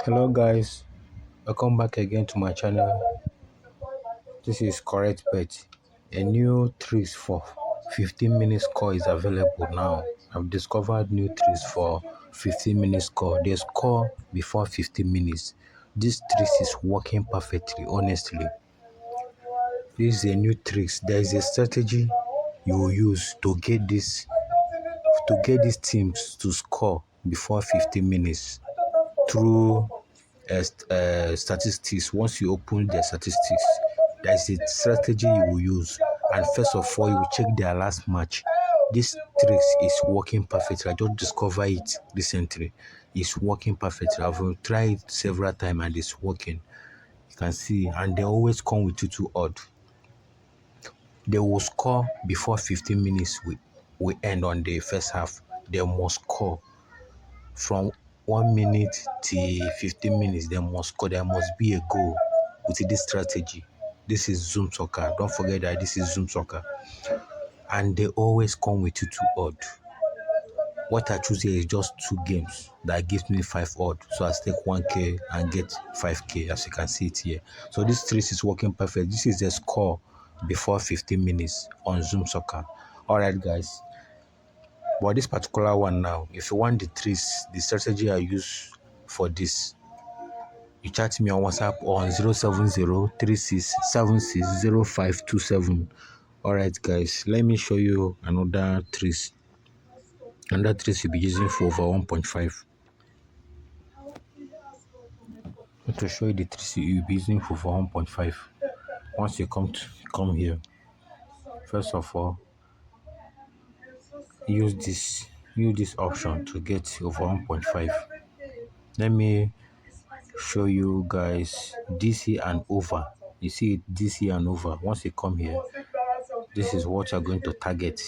Hello guys, welcome back again to my channel. This is Correct Bet. A new tricks for 15 minutes score is available now. I've discovered new tricks for 15 minutes score. They score before 15 minutes. This trick is working perfectly, honestly. This is a new trick. There is a strategy you will use to get these teams to score before 15 minutes through statistics. Once you open the statistics, there is a strategy you will use, and first of all you will check their last match. This trick is working perfectly. I just discovered it recently. It's working perfectly. I've tried it several times and it's working. You can see, and they always come with 2-2 odd. They will score before 15 minutes we end on the first half. They must score from 1 minute to 15 minutes. They must score. There must be a goal with this strategy. This is Zoom Soccer. Don't forget that this is Zoom Soccer. And they always come with 2-2 odd. What I choose here is just 2 games that gives me 5 odd. So I stake 1k and get 5k, as you can see it here. So this trick is working perfect. This is the score before 15 minutes on Zoom Soccer. Alright guys. But this particular one now, if you want the tricks, the strategy I use for this, you chat me on WhatsApp on 07036760527. Alright guys, let me show you another tricks. Another tricks you'll be using for over 1.5. To show you the tricks you'll be using for over 1.5. Once you come here, first of all, use this option to get over 1.5. Let me show you guys DC and over. You see it, DC and over. Once you come here, this is what you're going to target.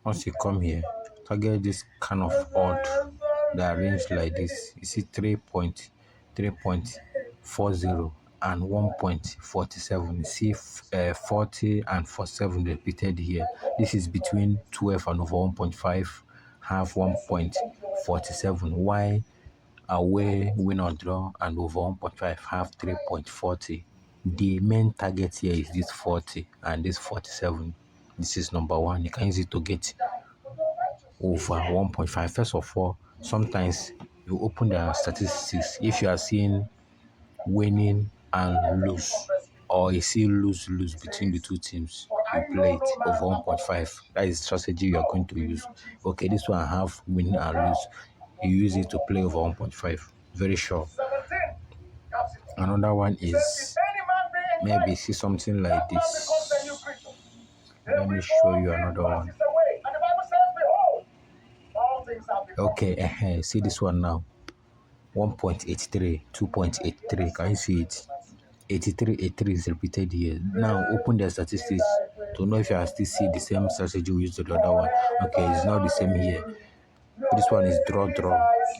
Once you come here, target this kind of odd that arranged like this. You see 3.40 and 1.47. You see 40 and 47 repeated here. This is between 12 and over 1.5, half 1.47. Why away, win or draw, and over 1.5, half 3.40. The main target here is this 40 and this 47. This is number one. You can use it to get over 1.5. First of all, sometimes you open the statistics. If you are seeing winning and lose, or you see lose between the two teams, you play it over 1.5. That is the strategy you are going to use. Okay, this one I have win and lose. You use it to play over 1.5. Very sure. Another one is maybe see something like this. Let me show you another one. Okay, see this one now. 1.83, 2.83. Can you see it? 83 is repeated here. Now open the statistics to know if you are still see the same strategy we used to the other one. Okay, it's not the same here. This one is draw.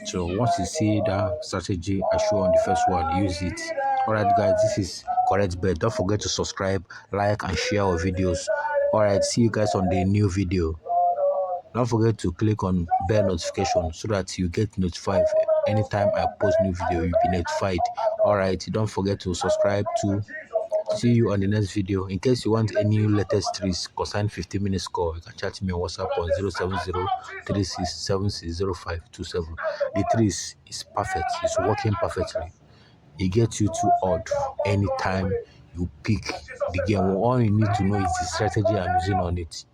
So once you see that strategy I show on the first one, use it. Alright guys, this is Correct Bet. Don't forget to subscribe, like and share our videos. Alright, see you guys on the new video. Don't forget to click on bell notification so that you get notified anytime I post new video. You'll be notified. Alright, don't forget to subscribe to. See you on the next video. In case you want any latest tricks concerning 15 minutes score, you can chat me on WhatsApp on 07036760527. The tricks is perfect. It's working perfectly. It gets you to odd anytime you pick the game. All you need to know is the strategy I'm using on it.